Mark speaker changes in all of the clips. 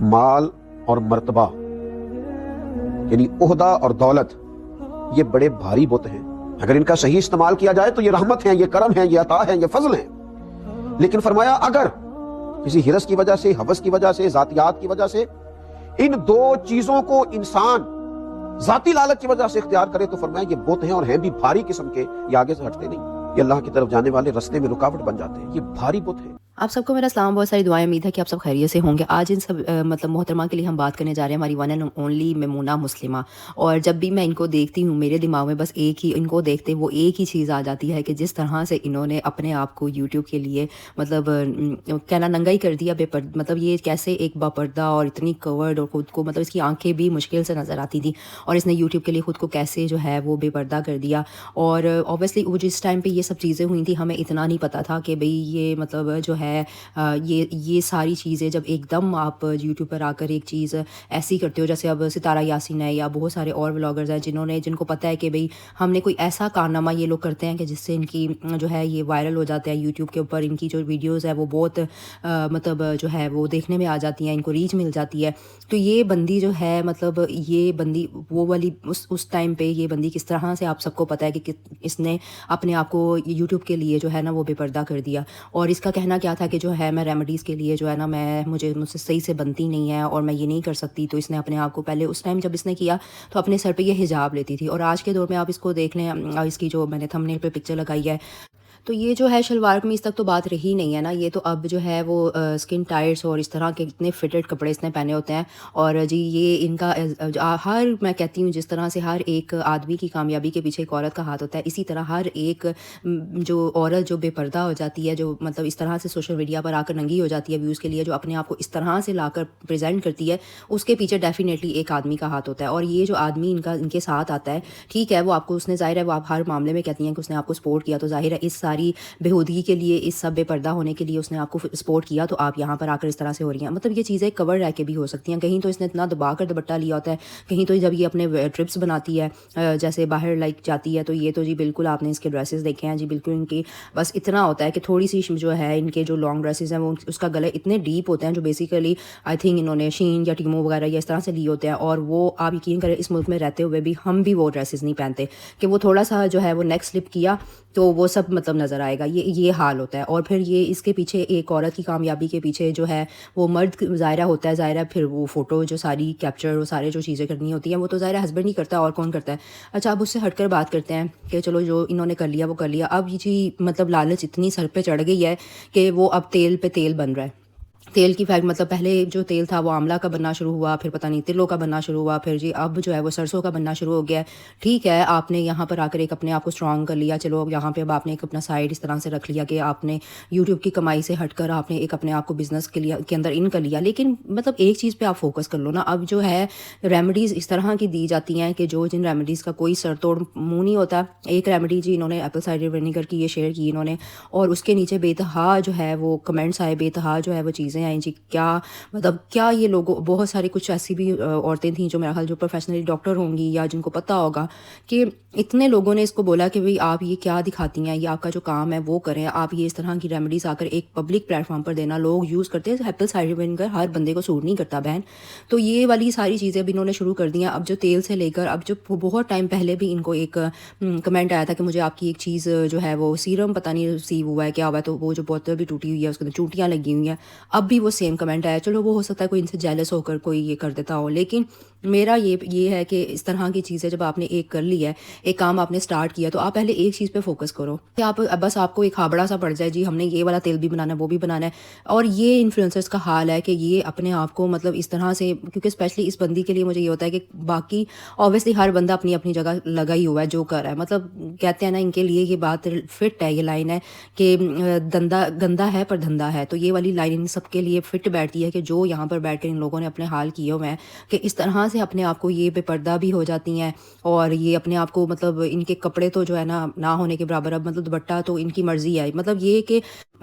Speaker 1: مال اور مرتبہ یعنی عہدہ اور دولت یہ بڑے بھاری بت ہیں. اگر ان کا صحیح استعمال کیا جائے تو یہ رحمت ہیں، یہ کرم ہیں، یہ عطا ہیں، یہ فضل ہیں. لیکن فرمایا اگر کسی ہرس کی وجہ سے، ہوس کی وجہ سے، ذاتیات کی وجہ سے ان دو چیزوں کو انسان ذاتی لالچ کی وجہ سے اختیار کرے تو فرمایا یہ بت ہیں اور ہیں بھی بھاری قسم کے، یہ آگے سے ہٹتے نہیں، یہ اللہ کی طرف جانے والے رستے میں رکاوٹ بن جاتے ہیں. یہ بھاری بت ہیں.
Speaker 2: آپ سب کو میرا سلام، بہت ساری دعائیں، امید ہے کہ آپ سب خیریت سے ہوں گے. آج ان سب مطلب محترمہ کے لیے ہم بات کرنے جا رہے ہیں، ہماری ون اینڈ اونلی میمونہ مسلمہ. اور جب بھی میں ان کو دیکھتی ہوں میرے دماغ میں بس ایک ہی، ان کو دیکھتے وہ ایک ہی چیز آ جاتی ہے کہ جس طرح سے انہوں نے اپنے آپ کو یوٹیوب کے لیے مطلب کہنا ننگا ہی کر دیا، مطلب یہ کیسے ایک باپردہ اور اتنی کورڈ، اور خود کو مطلب اس کی آنکھیں بھی مشکل سے نظر آتی تھیں، اور اس نے یوٹیوب کے لیے خود کو کیسے جو ہے وہ بے پردہ کر دیا. اور اوبیسلی وہ جس ٹائم پہ یہ سب چیزیں ہوئی تھیں ہمیں اتنا نہیں پتہ تھا کہ بھئی یہ مطلب جو ہے یہ ساری چیزیں جب ایک دم آپ یوٹیوب پر آ کر ایک چیز ایسی کرتے ہو، جیسے اب ستارہ یاسین ہے یا بہت سارے اور ولاگرز ہیں جن کو پتہ ہے کہ بھئی ہم نے کوئی ایسا کارنامہ یہ لوگ کرتے ہیں کہ جس سے ان کی جو ہے یہ وائرل ہو جاتے ہیں یوٹیوب کے اوپر، ان کی جو ویڈیوز ہے وہ بہت مطلب جو ہے وہ دیکھنے میں آ جاتی ہیں، ان کو ریچ مل جاتی ہے. تو یہ بندی جو ہے مطلب یہ بندی وہ والی اس ٹائم پہ یہ بندی کس طرح سے آپ سب کو پتہ ہے کہ اس نے اپنے آپ کو یوٹیوب کے لیے جو ہے نا وہ بے پردہ کر دیا. اور اس کا کہنا کیا تھا کہ جو ہے میں ریمیڈیز کے لیے جو ہے نا مجھ سے صحیح سے بنتی نہیں ہے اور میں یہ نہیں کر سکتی. تو اس نے اپنے آپ کو پہلے اس ٹائم جب اس نے کیا تو اپنے سر پہ یہ حجاب لیتی تھی، اور آج کے دور میں آپ اس کو دیکھ لیں، اس کی جو میں نے تھمبنیل پہ پکچر لگائی ہے تو یہ جو ہے شلوار قمیص تک تو بات رہی نہیں ہے نا، یہ تو اب جو ہے وہ اسکن ٹائٹس اور اس طرح کے اتنے فٹڈ کپڑے اس نے پہنے ہوتے ہیں. اور جی یہ ان کا میں کہتی ہوں جس طرح سے ہر ایک آدمی کی کامیابی کے پیچھے ایک عورت کا ہاتھ ہوتا ہے، اسی طرح ہر ایک جو عورت جو بے پردہ ہو جاتی ہے، جو مطلب اس طرح سے سوشل میڈیا پر آ کر ننگی ہو جاتی ہے ویوز کے لیے، جو اپنے آپ کو اس طرح سے لا کر پریزنٹ کرتی ہے، اس کے پیچھے ڈیفینیٹلی ایک آدمی کا ہاتھ ہوتا ہے. اور یہ جو آدمی ان کے ساتھ آتا ہے، ٹھیک ہے وہ آپ کو اس نے ظاہر ہے وہ آپ ہر معاملے میں کہتی ہیں کہ اس نے آپ کو سپورٹ کیا، تو ظاہر ہے اس ساری بےہودگی کے لیے، اس سب بے پردہ ہونے کے لیے اس نے آپ کو سپورٹ کیا، تو آپ یہاں پر آ کر اس طرح سے ہو رہی ہیں. مطلب یہ چیزیں کور رہ کے بھی ہو سکتی ہیں، کہیں تو اس نے اتنا دبا کر دوپٹہ لیا ہوتا ہے، کہیں تو جب یہ اپنے ٹرپس بناتی ہے جیسے باہر لائک جاتی ہے تو یہ تو جی بالکل آپ نے اس کے ڈریسز دیکھے ہیں جی، بالکل ان کی بس اتنا ہوتا ہے کہ تھوڑی سی جو ہے ان کے جو لانگ ڈریسز ہیں وہ اس کا گلے اتنے ڈیپ ہوتے ہیں، جو بیسیکلی آئی تھنک انہوں نے شین یا ٹیمو وغیرہ یا اس طرح سے لیے ہوتے ہیں. اور وہ آپ یقین کریں اس ملک میں رہتے ہوئے بھی ہم بھی وہ ڈریسز نہیں پہنتے کہ وہ تھوڑا سا جو ہے وہ نیک سلپ کیا تو وہ سب مطلب نظر آئے گا، یہ حال ہوتا ہے. اور پھر یہ اس کے پیچھے ایک عورت کی کامیابی کے پیچھے جو ہے وہ مرد ظاہرہ ہوتا ہے، ظاہرہ پھر وہ فوٹو جو ساری کیپچر وہ سارے جو چیزیں کرنی ہوتی ہیں وہ تو ظاہرہ ہسبینڈ ہی کرتا ہے، اور کون کرتا ہے. اچھا اب اس سے ہٹ کر بات کرتے ہیں کہ چلو جو انہوں نے کر لیا وہ کر لیا. اب یہ جی مطلب لالچ اتنی سر پہ چڑھ گئی ہے کہ وہ اب تیل پہ تیل بن رہا ہے. تیل کی فیکٹ مطلب پہلے جو تیل تھا وہ آملہ کا بننا شروع ہوا، پھر پتہ نہیں تلوں کا بننا شروع ہوا، پھر جی اب جو ہے وہ سرسوں کا بننا شروع ہو گیا ہے. ٹھیک ہے آپ نے یہاں پر آ کر ایک اپنے آپ کو اسٹرانگ کر لیا، چلو یہاں پہ اب آپ نے ایک اپنا سائڈ اس طرح سے رکھ لیا کہ آپ نے یوٹیوب کی کمائی سے ہٹ کر آپ نے ایک اپنے آپ کو بزنس کے اندر ان کر لیا. لیکن مطلب ایک چیز پہ آپ فوکس کر لو نا. اب جو ہے ریمیڈیز اس طرح کی دی جاتی ہیں کہ جن ریمیڈیز کا کوئی سر توڑ منہ نہیں ہوتا. ایک ریمیڈی جی انہوں نے ایپل سائڈر ونیگر کی یہ شیئر کی انہوں نے، اور اس کے نیچے بے تہا جو ہے وہ کمنٹس آئے، بے تہا جو ہے وہ چیزیں آئیں جی. کیا یہ لوگوں بہت ساری کچھ ایسی بھی عورتیں تھیں جو میرا خیال جو پروفیشنلی ڈاکٹر ہوں گی یا جن کو پتہ ہوگا کہ اتنے لوگوں نے اس کو بولا کہ بھئی آپ یہ کیا دکھاتی ہیں، یہ آپ کا جو کام ہے وہ کریں، آپ یہ اس طرح کی ریمیڈیز آ کر ایک پبلک پلیٹ فارم پر دینا. لوگ یوز کرتے ہیں ایپل سائڈر ونیگر، ہر بندے کو سوٹ نہیں کرتا بہن. تو یہ والی ساری چیزیں اب انہوں نے شروع کر دی ہیں. اب جو تیل سے لے کر اب جو بہت ٹائم پہلے بھی ان کو ایک کمنٹ آیا تھا کہ مجھے آپ کی ایک چیز جو ہے وہ سیرم پتہ نہیں ریسیو ہوا ہے کیا ہوا ہے، تو وہ جو بوتل بھی ٹوٹی ہوئی ہے اس کے اندر چونٹیاں لگی ہوئی ہیں. اب بھی وہ سیم کمنٹ آیا. چلو وہ ہو سکتا ہے کوئی ان سے جیلس ہو کر کوئی یہ کر دیتا ہو، لیکن میرا یہ ہے کہ اس طرح کی چیزیں جب آپ نے ایک کر لی ہے، ایک کام آپ نے سٹارٹ کیا، تو آپ پہلے ایک چیز پہ فوکس کرو کہ آپ بس آپ کو ایک ہابڑا سا پڑ جائے جی ہم نے یہ والا تیل بھی بنانا ہے وہ بھی بنانا ہے. اور یہ انفلوئنسرز کا حال ہے کہ یہ اپنے آپ کو مطلب اس طرح سے، کیونکہ اسپیشلی اس بندی کے لیے مجھے یہ ہوتا ہے کہ باقی اوبیسلی ہر بندہ اپنی اپنی جگہ لگا ہی ہوا ہے جو کر رہا ہے. مطلب کہتے ہیں نا ان کے لیے یہ بات فٹ ہے، یہ لائن ہے کہ گندا ہے پر دھندا ہے. تو یہ والی لائن ان سب کے لیے فٹ بیٹھتی ہے کہ جو یہاں پر بیٹھ کر ان لوگوں نے اپنے حال کیے ہوئے ہیں کہ اس طرح سے اپنے آپ کو یہ بے پردہ بھی ہو جاتی ہیں، اور یہ اپنے آپ کو مطلب ان کے کپڑے تو جو ہے نا نہ ہونے کے برابر، اب مطلب دوپٹہ تو ان کی مرضی ہے. مطلب یہ کہ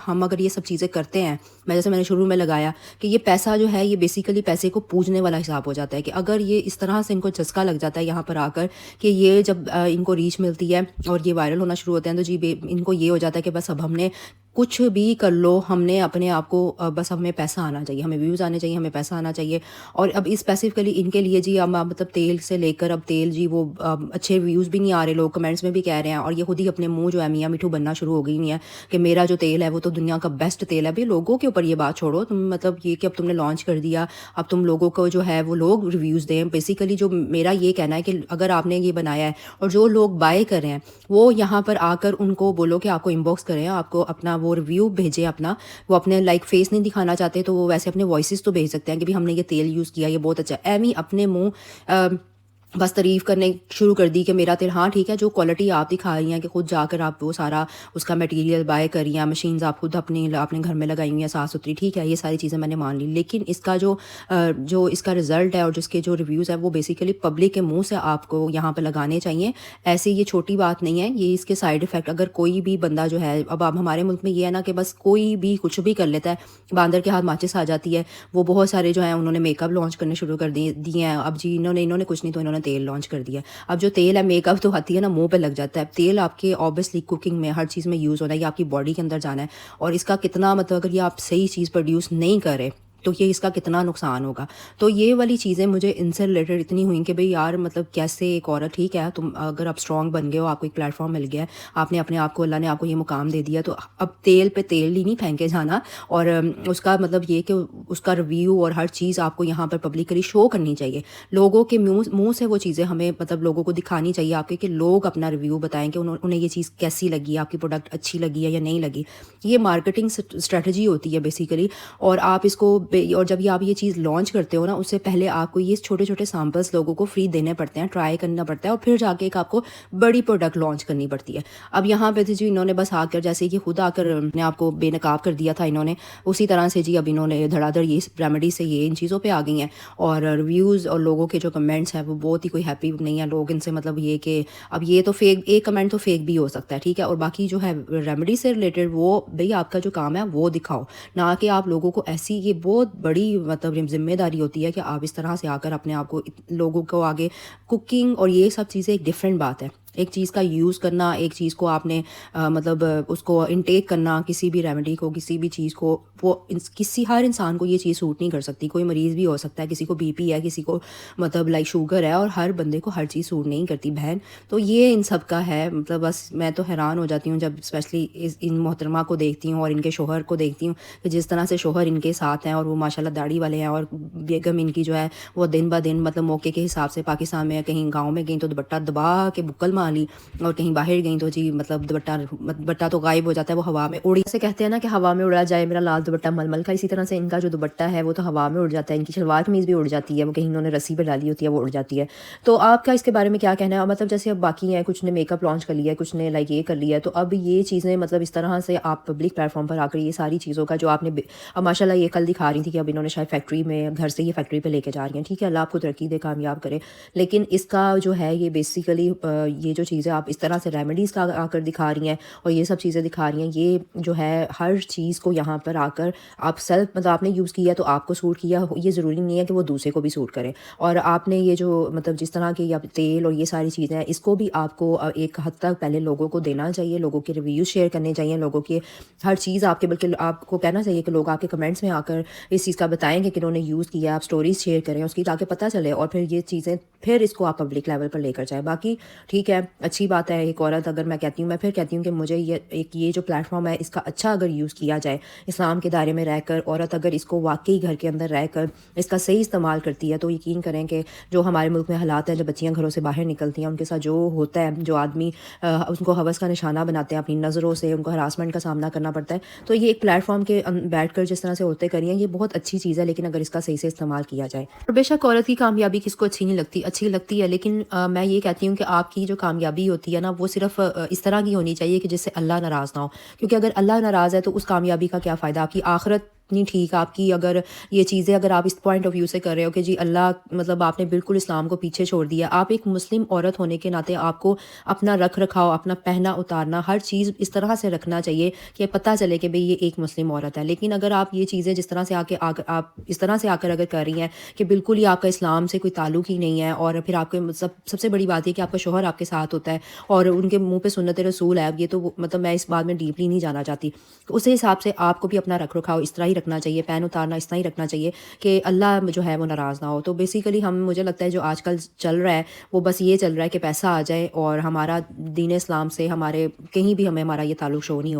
Speaker 2: ہم اگر یہ سب چیزیں کرتے ہیں، جیسے میں نے شروع میں لگایا کہ یہ پیسہ جو ہے یہ بیسیکلی پیسے کو پوجنے والا حساب ہو جاتا ہے کہ اگر یہ اس طرح سے ان کو چسکا لگ جاتا ہے یہاں پر آ کر کہ یہ جب ان کو ریچ ملتی ہے اور یہ وائرل ہونا شروع ہوتے ہیں تو جی ان کو یہ ہو جاتا ہے کہ بس اب ہم نے کچھ بھی کر لو، ہم نے اپنے آپ کو بس ہمیں پیسہ آنا چاہیے، ہمیں ویوز آنے چاہیے، ہمیں پیسہ آنا چاہیے۔ اور اب اسپیسیفکلی ان کے لیے جی اب مطلب تیل سے لے کر اب تیل جی وہ اچھے ویوز بھی نہیں آ رہے، لوگ کمنٹس میں بھی کہہ رہے ہیں، اور یہ خود ہی اپنے منہ جو ہے میاں میٹھو بننا شروع ہو گئی ہوئی ہیں کہ میرا جو تیل ہے وہ تو دنیا کا بیسٹ تیل ہے۔ بھائی لوگوں کے اوپر یہ بات چھوڑو، تم مطلب یہ کہ اب تم نے لانچ کر دیا، اب تم لوگوں کو جو ہے وہ لوگ ریویوز دیں۔ بیسیکلی جو میرا یہ کہنا ہے کہ اگر آپ نے یہ بنایا ہے اور جو لوگ بائی کر رہے ہیں وہ یہاں پر آ کر ان کو بولو کہ آپ کو انباکس کریں، آپ کو اپنا وہ ریویو بھیجیں اپنا، وہ اپنے لائک فیس نہیں دکھانا چاہتے تو وہ ویسے اپنے وائسز تو بھیج سکتے ہیں کہ بھی ہم نے یہ تیل یوز کیا، یہ بہت اچھا ہے، ایویں اپنے منہ بس تعریف کرنے شروع کر دی کہ میرا تیل ہاں ٹھیک ہے، جو کوالٹی آپ دکھا رہی ہیں کہ خود جا کر آپ وہ سارا اس کا میٹیریل بائی کر رہی ہیں، مشینز آپ خود اپنے گھر میں لگائی ہوئی ہیں صاف ستھری، ٹھیک ہے، یہ ساری چیزیں میں نے مان لی، لیکن اس کا جو اس کا رزلٹ ہے اور جس کے جو ریویوز ہے وہ بیسیکلی پبلک کے منہ سے آپ کو یہاں پہ لگانے چاہیے۔ ایسے یہ چھوٹی بات نہیں ہے، یہ اس کے سائیڈ افیکٹ اگر کوئی بھی بندہ جو ہے، اب ہمارے ملک میں یہ ہے نا کہ بس کوئی بھی کچھ بھی کر لیتا ہے، باندر کے ہاتھ ماچس آ جاتی ہے، وہ بہت سارے جو ہیں انہوں نے میک اپ لانچ کرنے شروع کر دیے ہیں، اب جی انہوں نے کچھ نہیں تو انہوں نے تیل لانچ کر دیا۔ اب جو تیل ہے میک اپ تو آتی ہے نا منہ پہ لگ جاتا ہے، تیل آپ کے اوبیسلی کوکنگ میں ہر چیز میں یوز ہونا ہے، یہ آپ کی باڈی کے اندر جانا ہے، اور اس کا کتنا مطلب اگر یہ آپ صحیح چیز پروڈیوس نہیں کرے تو یہ اس کا کتنا نقصان ہوگا۔ تو یہ والی چیزیں مجھے ان سے ریلیٹڈ اتنی ہوئیں کہ بھئی یار مطلب کیسے ایک عورت، ٹھیک ہے تم اگر آپ اسٹرانگ بن گئے ہو، آپ کو ایک پلیٹ فارم مل گیا ہے، آپ نے اپنے آپ کو، اللہ نے آپ کو یہ مقام دے دیا، تو اب تیل پہ تیل ہی نہیں پھینکے جانا، اور اس کا مطلب یہ کہ اس کا ریویو اور ہر چیز آپ کو یہاں پر پبلکلی شو کرنی چاہیے، لوگوں کے منہ سے وہ چیزیں ہمیں مطلب لوگوں کو دکھانی چاہیے آپ کے، کہ لوگ اپنا ریویو بتائیں کہ انہیں یہ چیز کیسی لگی، آپ کی پروڈکٹ اچھی لگی ہے یا نہیں لگی۔ یہ مارکیٹنگ اسٹریٹجی ہوتی ہے بیسیکلی، اور آپ اس کو اور جب آپ یہ چیز لانچ کرتے ہو نا، اس سے پہلے آپ کو یہ چھوٹے چھوٹے سیمپلس لوگوں کو فری دینے پڑتے ہیں، ٹرائی کرنا پڑتا ہے، اور پھر جا کے ایک آپ کو بڑی پروڈکٹ لانچ کرنی پڑتی ہے۔ اب یہاں پہ جی انہوں نے بس آ کر جیسے کہ خود آ کر نے آپ کو بے نقاب کر دیا تھا انہوں نے، اسی طرح سے جی اب انہوں نے دھڑا دھڑ یہ ریمیڈی سے یہ ان چیزوں پہ آ گئی ہیں، اور ریویوز اور لوگوں کے جو کمنٹس ہیں وہ بہت ہی کوئی ہیپی نہیں ہے، لوگ ان سے مطلب یہ کہ اب یہ تو فیک، ایک کمنٹ تو فیک بھی ہو سکتا ہے، ٹھیک ہے، اور باقی جو ہے ریمیڈی سے ریلیٹڈ وہ بھئی آپ کا جو کام ہے وہ دکھاؤ، نہ کہ آپ لوگوں کو ایسی، یہ بہت بڑی مطلب ذمہ داری ہوتی ہے کہ آپ اس طرح سے آ کر اپنے آپ کو لوگوں کو آگے، کوکنگ اور یہ سب چیزیں ایک ڈفرینٹ بات ہے، ایک چیز کا یوز کرنا، ایک چیز کو آپ نے مطلب اس کو انٹیک کرنا، کسی بھی ریمیڈی کو، کسی بھی چیز کو، وہ ہر انسان کو یہ چیز سوٹ نہیں کر سکتی، کوئی مریض بھی ہو سکتا ہے، کسی کو بی پی ہے، کسی کو مطلب لائک شوگر ہے، اور ہر بندے کو ہر چیز سوٹ نہیں کرتی بہن۔ تو یہ ان سب کا ہے، مطلب بس میں تو حیران ہو جاتی ہوں جب اسپیشلی ان محترمہ کو دیکھتی ہوں اور ان کے شوہر کو دیکھتی ہوں کہ جس طرح سے شوہر ان کے ساتھ ہیں، اور وہ ماشاءاللہ داڑھی والے ہیں، اور بیگم ان کی جو ہے وہ دن بہ دن مطلب موقع کے حساب سے پاکستان میں کہیں گاؤں میں گئیں تو دوپٹہ دبا کے بکل مار لی، اور کہیں باہر گئیں تو جی مطلب دوپٹہ تو غائب ہو جاتا ہے، وہ ہوا میں اڑی، سے کہتے ہیں نا کہ ہوا میں اڑا جائے میرا لال دوپٹہ ململ کا، اسی طرح سے ان کا جو دوپٹہ ہے وہ تو ہوا میں اڑ جاتا ہے، ان کی شلوار قمیض بھی اڑ جاتی ہے، وہ کہیں انہوں نے رسی پہ ڈالی ہوتی ہے وہ اڑ جاتی ہے۔ تو آپ کا اس کے بارے میں کیا کہنا ہے؟ مطلب جیسے اب باقی ہیں، کچھ نے میک اپ لانچ کر لیا ہے، کچھ نے لائک یہ کر لیا ہے، تو اب یہ چیزیں مطلب اس طرح سے آپ پبلک پلیٹ فارم پر آ کر یہ ساری چیزوں کا جو آپ نے اب ماشاءاللہ یہ کل دکھا رہی تھی کہ اب انہوں نے شاید فیکٹری میں، گھر سے یہ فیکٹری پہ لے کے جا رہی ہیں، ٹھیک ہے، اللہ آپ کو ترقی دے، کامیاب کرے، لیکن اس کا جو ہے یہ بیسیکلی یہ جو چیزیں آپ اس طرح سے ریمیڈیز کا آ کر دکھا رہی ہیں اور یہ سب چیزیں دکھا رہی ہیں، یہ جو ہے ہر چیز کو یہاں پر آ کر آپ سیلف مطلب آپ نے یوز کیا تو آپ کو سوٹ کیا، یہ ضروری نہیں ہے کہ وہ دوسرے کو بھی سوٹ کرے، اور آپ نے یہ جو مطلب جس طرح کے تیل اور یہ ساری چیزیں ہیں، اس کو بھی آپ کو ایک حد تک پہلے لوگوں کو دینا چاہیے، لوگوں کے ریویوز شیئر کرنے چاہیے، لوگوں کے ہر چیز آپ کے، بلکہ آپ کو کہنا چاہیے کہ لوگ آپ کے کمنٹس میں آ کر اس چیز کا بتائیں کہ انہوں نے یوز کیا، آپ سٹوریز شیئر کریں اس کی تاکہ پتہ چلے، اور پھر یہ چیزیں پھر اس کو آپ پبلک لیول پر لے کر جائیں۔ باقی ٹھیک ہے، اچھی بات ہے، ایک عورت اگر میں کہتی ہوں، میں پھر کہتی ہوں کہ مجھے یہ جو پلیٹ فارم ہے اس کا اچھا اگر یوز کیا جائے، اسلام کے دائرے میں رہ کر عورت اگر اس کو واقعی گھر کے اندر رہ کر اس کا صحیح استعمال کرتی ہے، تو یقین کریں کہ جو ہمارے ملک میں حالات ہیں، جب بچیاں گھروں سے باہر نکلتی ہیں، ان کے ساتھ جو ہوتا ہے، جو آدمی ان کو ہوس کا نشانہ بناتے ہیں، اپنی نظروں سے ان کو ہراسمنٹ کا سامنا کرنا پڑتا ہے، تو یہ ایک پلیٹ فارم کے بیٹھ کر جس طرح سے عورتیں کری ہیں، یہ بہت اچھی چیز ہے، لیکن اگر اس کا صحیح سے استعمال کیا جائے، اور بے شک عورت کی کامیابی کس کو اچھی نہیں لگتی، اچھی لگتی ہے، لیکن میں یہ کہتی ہوں کہ آپ کی جو کامیابی ہوتی ہے نا، وہ صرف اس طرح کی ہونی چاہیے کہ جس سے اللہ ناراض نہ ہو، کیونکہ اگر اللہ ناراض ہے تو اس کامیابی کا کیا فائدہ، آپ کی آخرت اتنی ٹھیک آپ کی اگر یہ چیزیں اگر آپ اس پوائنٹ آف ویو سے کر رہے ہو کہ جی اللہ مطلب آپ نے بالکل اسلام کو پیچھے چھوڑ دیا. آپ ایک مسلم عورت ہونے کے ناطے آپ کو اپنا رکھ رکھاؤ، اپنا پہنا اتارنا، ہر چیز اس طرح سے رکھنا چاہیے کہ پتہ چلے کہ بھئی یہ ایک مسلم عورت ہے. لیکن اگر آپ یہ چیزیں جس طرح سے آپ اس طرح سے آ کر اگر کر رہی ہیں کہ بالکل ہی آپ کا اسلام سے کوئی تعلق ہی نہیں ہے، اور پھر آپ کے سب سے بڑی بات یہ کہ آپ کا شوہر آپ کے ساتھ ہوتا ہے اور ان کے منہ پہ سنت رسول ہے، یہ تو مطلب میں اس بات میں ڈیپلی نہیں جانا چاہتی. اسی حساب سے آپ کو بھی اپنا رکھ رکھاؤ اس طرح ہی رکھنا چاہیے، پین اتارنا اس طرح ہی رکھنا چاہیے کہ اللہ جو ہے وہ ناراض نہ ہو. تو بیسیکلی مجھے لگتا ہے جو آج کل چل رہا ہے وہ بس یہ چل رہا ہے کہ پیسہ آ جائے اور ہمارا دین اسلام سے ہمارے کہیں بھی ہمیں ہمارا یہ تعلق شو نہیں ہو.